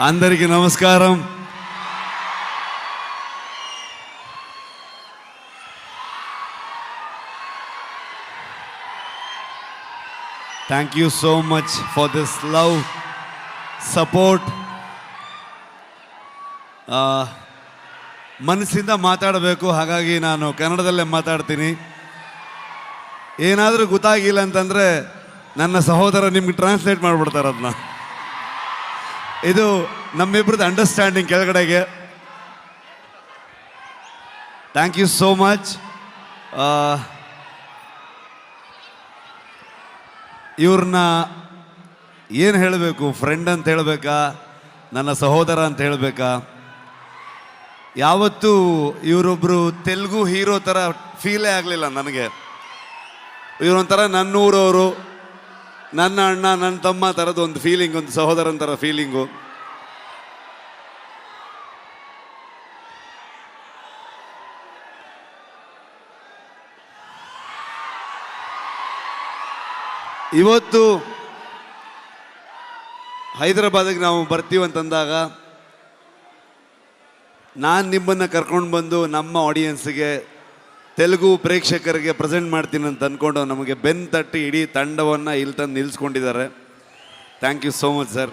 అందరికీ నమస్కారం. Thank you so much for this love, support. ಮನಸ್ಸಿಂದ ಮಾತಾಡಬೇಕು, ಹಾಗಾಗಿ ನಾನು ಕನ್ನಡದಲ್ಲೇ ಮಾತಾಡ್ತೀನಿ. ಏನಾದರೂ ಗೊತ್ತಾಗಿಲ್ಲ ಅಂತಂದರೆ ನನ್ನ ಸಹೋದರ ನಿಮ್ಗೆ ಟ್ರಾನ್ಸ್ಲೇಟ್ ಮಾಡಿಬಿಡ್ತಾರೆ ಅದನ್ನ. ಇದು ನಮ್ಮಿಬ್ಬರದ್ದು ಅಂಡರ್ಸ್ಟ್ಯಾಂಡಿಂಗ್ ಕೆಳಗಡೆಗೆ. Thank you so much. ಇವ್ರನ್ನ ಏನು ಹೇಳಬೇಕು, ಫ್ರೆಂಡ್ ಅಂತ ಹೇಳಬೇಕಾ, ನನ್ನ ಸಹೋದರ ಅಂತ ಹೇಳಬೇಕಾ? ಯಾವತ್ತೂ ಇವರೊಬ್ಬರು ತೆಲುಗು ಹೀರೋ ಥರ ಫೀಲೇ ಆಗಲಿಲ್ಲ ನನಗೆ. ಇವರೊಂಥರ ನನ್ನೂರವರು, ನನ್ನ ಅಣ್ಣ, ನನ್ನ ತಮ್ಮ ಥರದ್ದು ಒಂದು ಫೀಲಿಂಗ್, ಒಂದು ಸಹೋದರನ ಥರ ಫೀಲಿಂಗು. ಇವತ್ತು ಹೈದರಾಬಾದಿಗೆ ನಾವು ಬರ್ತೀವಂತಂದಾಗ ನಾನು ನಿಮ್ಮನ್ನು ಕರ್ಕೊಂಡು ಬಂದು ನಮ್ಮ ಆಡಿಯನ್ಸ್ಗೆ, ತೆಲುಗು ಪ್ರೇಕ್ಷಕರಿಗೆ ಪ್ರೆಸೆಂಟ್ ಮಾಡ್ತೀನಿ ಅಂತ ಅಂದ್ಕೊಂಡು ನಮಗೆ ಬೆನ್ನು ತಟ್ಟಿ ಇಡೀ ತಂಡವನ್ನು ಇಲ್ಲಿ ತಂದು ನಿಲ್ಲಿಸ್ಕೊಂಡಿದ್ದಾರೆ. Thank you so much sir.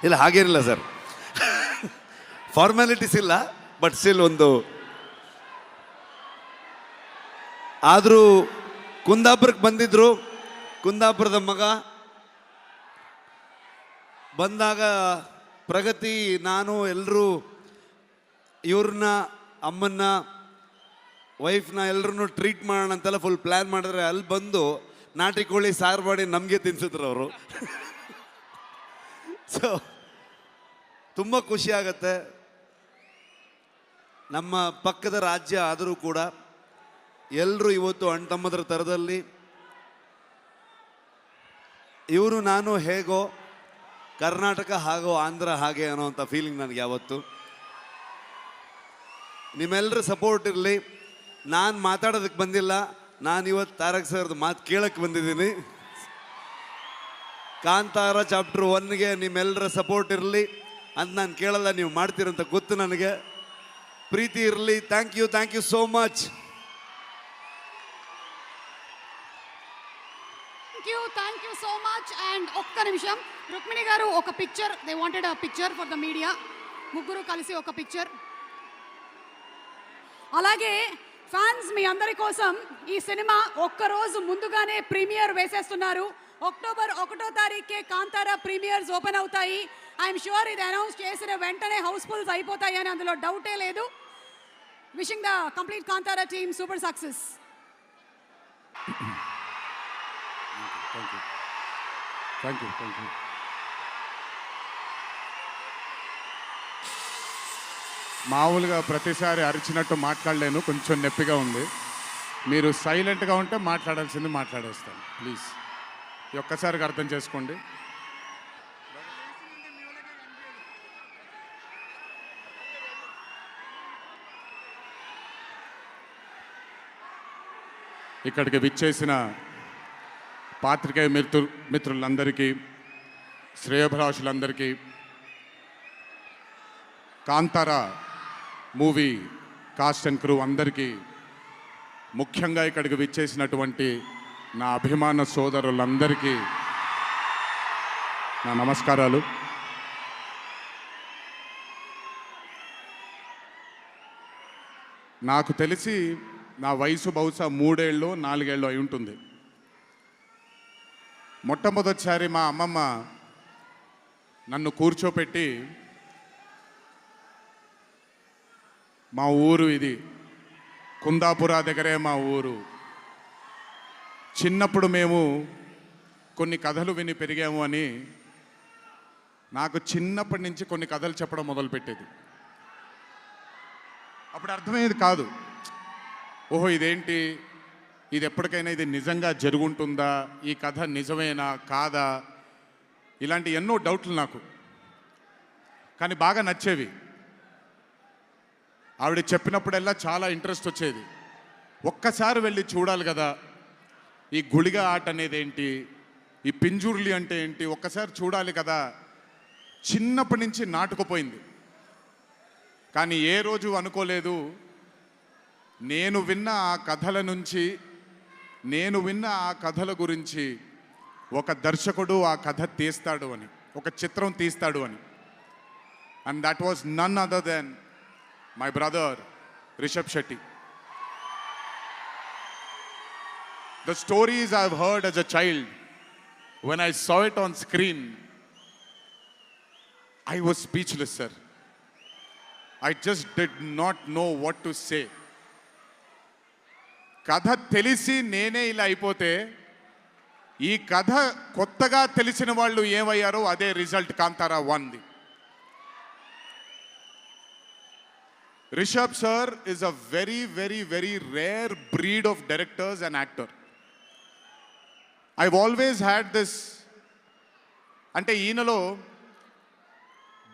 ಇಲ್ಲ ಹಾಗೇನಿಲ್ಲ ಸರ್, ಫಾರ್ಮ್ಯಾಲಿಟೀಸ್ ಇಲ್ಲ, ಬಟ್ ಸ್ಟಿಲ್ ಒಂದು. ಆದರೂ ಕುಂದಾಪುರಕ್ಕೆ ಬಂದಿದ್ದರು. ಕುಂದಾಪುರದ ಮಗ ಬಂದಾಗ ಪ್ರಗತಿ, ನಾನು, ಎಲ್ಲರೂ ಇವ್ರನ್ನ, ಅಮ್ಮನ್ನ, ವೈಫ್ನ ಎಲ್ಲರೂ ಟ್ರೀಟ್ ಮಾಡೋಣ ಅಂತೆಲ್ಲ ಫುಲ್ ಪ್ಲ್ಯಾನ್ ಮಾಡಿದ್ರೆ, ಅಲ್ಲಿ ಬಂದು ನಾಟಿ ಕೋಳಿ ಸಾರು ಮಾಡಿ ನಮಗೆ ತಿನ್ಸಿದ್ರು ಅವರು. ಸೊ ತುಂಬ ಖುಷಿ ಆಗತ್ತೆ. ನಮ್ಮ ಪಕ್ಕದ ರಾಜ್ಯ ಆದರೂ ಕೂಡ ಎಲ್ಲರೂ ಇವತ್ತು ಅಣ್ಣ ತಮ್ಮದ್ರ ಥರದಲ್ಲಿ, ಇವರು ನಾನು ಹೇಗೋ, ಕರ್ನಾಟಕ ಹಾಗೋ, ಆಂಧ್ರ ಹಾಗೆ ಅನ್ನೋವಂಥ ಫೀಲಿಂಗ್ ನನಗೆ ಯಾವತ್ತು. ನಿಮ್ಮೆಲ್ಲರ ಸಪೋರ್ಟ್ ಇರಲಿ. ನಾನು ಮಾತಾಡೋದಕ್ಕೆ ಬಂದಿಲ್ಲ, ನಾನು ಇವತ್ತು ತಾರಕ್ ಸರ್ದು ಮಾತು ಕೇಳಕ್ಕೆ ಬಂದಿದ್ದೀನಿ. ಕಾಂತಾರ ಚಾಪ್ಟರ್ 1ಗೆ ನಿಮ್ಮೆಲ್ಲರ ಸಪೋರ್ಟ್ ಇರಲಿ ಅಂತ ನಾನು ಕೇಳಲ್ಲ, ನೀವು ಮಾಡ್ತೀರಂತ ಗೊತ್ತು ನನಗೆ. ಪ್ರೀತಿ ಇರಲಿ. Thank you so much. Thank you so much. And ఒక్క నిమిషం, రుక్మిణి గారు ఒక picture, they wanted a picture for the media. ముగ్గురు కలిసి ఒక పిక్చర్. అలాగే ఫ్యాన్స్ మీ అందరి కోసం ఈ సినిమా ఒక్కరోజు ముందుగానే ప్రీమియర్ వేసేస్తున్నారు. అక్టోబర్ 1వ తారీఖుకే కాంతారా ప్రీమియర్స్ ఓపెన్ అవుతాయి. ఐఎమ్ షూర్ ఇది అనౌన్స్ చేసిన వెంటనే హౌస్ఫుల్స్ అయిపోతాయి అని అందులో డౌటే లేదు. Wishing the complete Kantara team super success. Thank you. మామూలుగా ప్రతిసారి అరిచినట్టు మాట్లాడలేను, కొంచెం నొప్పిగా ఉంది. మీరు సైలెంట్గా ఉంటే మాట్లాడాల్సింది మాట్లాడేస్తాను. ప్లీజ్ ఒక్కసారికి అర్థం చేసుకోండి. ఇక్కడికి విచ్చేసిన పాత్రికేయ మిత్రులందరికీ, శ్రేయోభిలాషులందరికీ, Kantara movie cast and crew అందరికీ, ముఖ్యంగా ఇక్కడికి విచ్చేసినటువంటి నా అభిమాన సోదరులందరికీ నా నమస్కారాలు. నాకు తెలిసి నా వయసు బహుశా 3 ఏళ్ళు 4 ఏళ్ళు అయి ఉంటుంది. మొట్టమొదటిసారి మా అమ్మమ్మ నన్ను కూర్చోపెట్టి, మా ఊరు ఇది, కుందాపుర దగ్గరే మా ఊరు, చిన్నప్పుడు మేము కొన్ని కథలు విని పెరిగాము అని నాకు చిన్నప్పటి నుంచి కొన్ని కథలు చెప్పడం మొదలుపెట్టేది. అప్పుడు అర్థమయ్యేది కాదు, ఓహో ఇదేంటి, ఇది ఎప్పటికైనా ఇది నిజంగా జరుగుంటుందా, ఈ కథ నిజమేనా కాదా, ఇలాంటి ఎన్నో డౌట్లు నాకు. కానీ బాగా నచ్చేవి. ఆవిడ చెప్పినప్పుడల్లా చాలా ఇంట్రెస్ట్ వచ్చేది. ఒక్కసారి వెళ్ళి చూడాలి కదా, ఈ గుళిగ ఆట అనేది ఏంటి, ఈ పింజుర్లి అంటే ఏంటి ఒక్కసారి చూడాలి కదా. చిన్నప్పటి నుంచి నాటుకుపోయింది. కానీ ఏ రోజు అనుకోలేదు నేను విన్న ఆ కథల నుంచి, నేను విన్న ఆ కథల గురించి ఒక దర్శకుడు ఆ కథ తీస్తాడు అని, ఒక చిత్రం తీస్తాడు అని. And that was none other than my brother Rishab Shetty. The stories I've heard as a child, when I saw it on screen, I was speechless, sir. I just did not know what to say. కథ తెలిసి నేనే ఇలా అయిపోతే ఈ కథ కొత్తగా తెలిసిన వాళ్ళు ఏమయ్యారో అదే రిజల్ట్ కాంతారా 1ది. Rishab sir is a very, very, very rare breed of directors and actor. I've always had this, అంటే ఈయనలో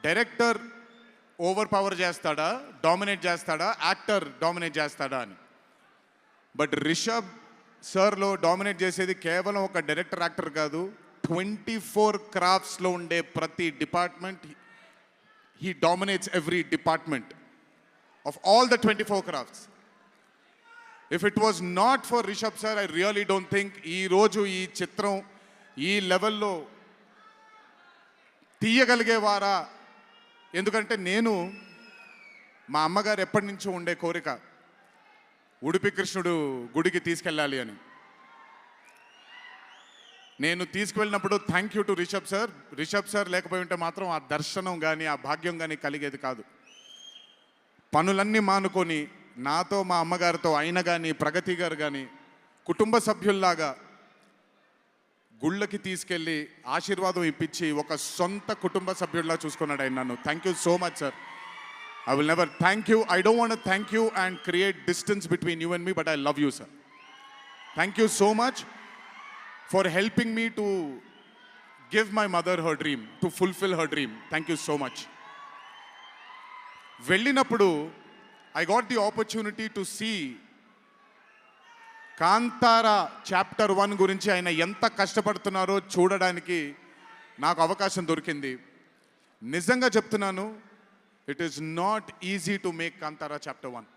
డైరెక్టర్ ఓవర్ పవర్ చేస్తాడా, డామినేట్ చేస్తాడా, యాక్టర్ డామినేట్ చేస్తాడా అని. బట్ రిషబ్ సార్లో డామినేట్ చేసేది కేవలం ఒక డైరెక్టర్ యాక్టర్ కాదు, 24 క్రాఫ్ట్స్లో ఉండే ప్రతి department he dominates every department of all the 24 crafts. If it was not for Rishabh sir, I really don't think ఈ రోజు ఈ చిత్రం ఈ లెవెల్లో తీయగలిగేవారా. ఎందుకంటే నేను మా అమ్మగారు ఎప్పటి నుంచో ఉండే కోరిక ఉడిపి కృష్ణుడు గుడికి తీసుకెళ్ళాలి అని. నేను తీసుకువెళ్ళినప్పుడు thank you to Rishab sir. Rishab sir లేకపోయి ఉంటే మాత్రం ఆ దర్శనం కానీ ఆ భాగ్యం కానీ కలిగేది కాదు. పనులన్నీ మానుకొని నాతో మా అమ్మగారితో ఆయన కానీ ప్రగతి గారు కానీ కుటుంబ సభ్యుల్లాగా గుళ్ళకి తీసుకెళ్ళి ఆశీర్వాదం ఇప్పించి ఒక సొంత కుటుంబ సభ్యుల్లా చూసుకున్నాడు ఆయన నన్ను. Thank you so much sir. I will never thank you. I don't want thank you and create distance between you and me, but I love you sir. Thank you so much for helping me to give my mother her dream, to fulfil her dream. Thank you so much. వెళ్ళినప్పుడు I got the opportunity to see Kantara chapter 1 గురించి ఆయన ఎంత కష్టపడుతున్నారో చూడడానికి నాకు అవకాశం దొరికింది. నిజంగా చెప్తున్నాను, it is not easy to make Kantara chapter 1.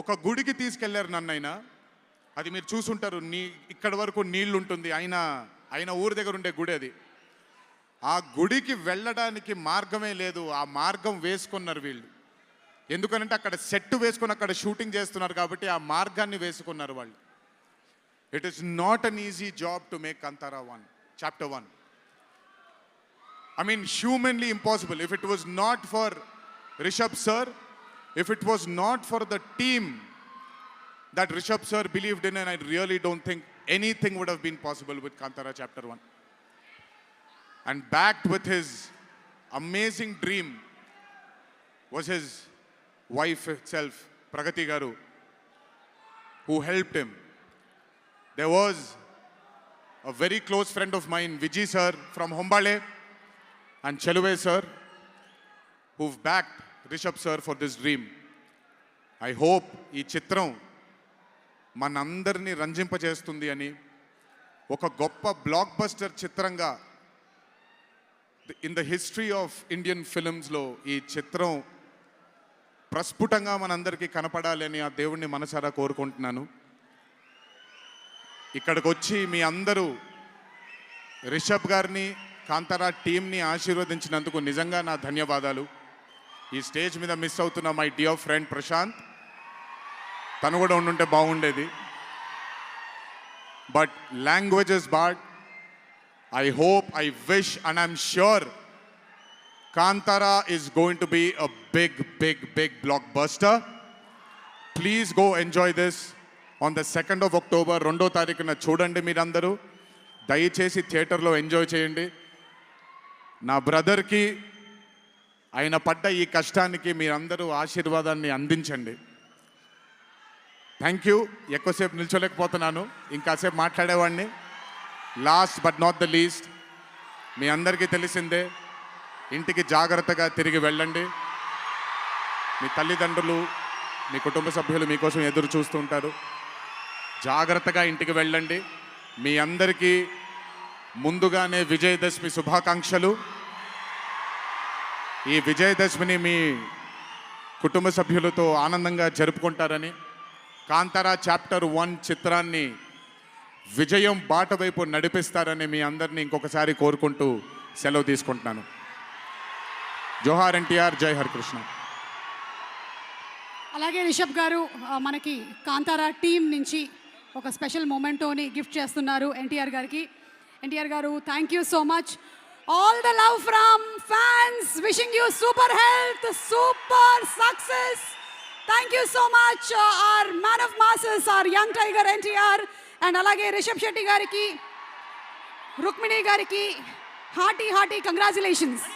ఒక గుడికి తీసుకెళ్లారు నన్నైనా, అది మీరు చూసుంటారు, ఇక్కడ వరకు నీళ్లు ఉంటుంది, ఆయన ఊరి దగ్గర ఉండే గుడి అది. ఆ గుడికి వెళ్ళడానికి మార్గమే లేదు, ఆ మార్గం వేసుకున్నారు వీళ్ళు. ఎందుకనంటే అక్కడ సెట్ వేసుకొని అక్కడ షూటింగ్ చేస్తున్నారు కాబట్టి ఆ మార్గాన్ని వేసుకున్నారు వాళ్ళు. It is not an easy job to make Kantara 1 chapter 1. I mean, humanly impossible. If it was not for Rishabh sir, if it was not for the team that Rishabh sir believed in, and I really don't think anything would have been possible with Kantara chapter 1. And backed with his amazing dream was his wife itself, Pragati Garu, who helped him. There was a very close friend of mine, Vijay sir from Hombale, and Cheluve sir, who've backed Rishabh sir for this dream. I hope ఈ చిత్రం మనందరినీ రంజింపజేస్తుంది అని, ఒక గొప్ప blockbuster చిత్రంగా in the history of Indian ఫిల్మ్స్లో ఈ చిత్రం ప్రస్ఫుటంగా మనందరికీ కనపడాలి అని ఆ దేవుణ్ణి మనసారా కోరుకుంటున్నాను. ఇక్కడికి వచ్చి మీ అందరూ రిషబ్ గారిని, కాంతారా టీంని ఆశీర్వదించినందుకు నిజంగా నా ధన్యవాదాలు. ఈ స్టేజ్ మీద మిస్ అవుతున్న మై డియర్ ఫ్రెండ్ ప్రశాంత్, తను కూడా ఉండుంటే బాగుండేది. But languages bad, I hope, I wish, and I'm sure Kantara is going to be a big, big, big blockbuster. Please go enjoy this on the 2nd of October. 2వ తారీఖున చూడండి మీరందరూ. దయచేసి థియేటర్లో ఎంజాయ్ చేయండి. నా బ్రదర్కి ఆయన పడ్డ ఈ కష్టానికి మీరందరూ ఆశీర్వాదాన్ని అందించండి. Thank you. ఎక్కువసేపు నిల్చోలేకపోతున్నాను, ఇంకాసేపు మాట్లాడేవాడిని. Last but not the least, మీ అందరికీ తెలిసిందే, ఇంటికి జాగ్రత్తగా తిరిగి వెళ్ళండి. మీ తల్లిదండ్రులు, మీ కుటుంబ సభ్యులు మీకోసం ఎదురు చూస్తూ ఉంటారు. జాగ్రత్తగా ఇంటికి వెళ్ళండి. మీ అందరికీ ముందుగానే విజయదశమి శుభాకాంక్షలు. ఈ విజయదశమిని మీ కుటుంబ సభ్యులతో ఆనందంగా జరుపుకుంటారని, కాంతారా చాప్టర్ 1 చిత్రాన్ని విజయం బాట వైపు నడిపిస్తారని మీ అందరినీ ఇంకొకసారి కోరుకుంటూ సెలవు తీసుకుంటున్నాను. జోహార్ ఎన్టీఆర్, జై హరికృష్ణ. అలాగే రిషబ్ గారు మనకి కాంతారా టీం నుంచి ఒక స్పెషల్ మొమెంటోని గిఫ్ట్ చేస్తున్నారు ఎన్టీఆర్ గారికి. ఎన్టీఆర్ గారు, thank you so much. All the love from fans, wishing you super health, super success. Thank you so much our man of masses, our young tiger NTR. And అలాగే రిషబ్ శెట్టి గారికి, రుక్మిణి గారికి హార్టీ కంగ్రాచులేషన్స్.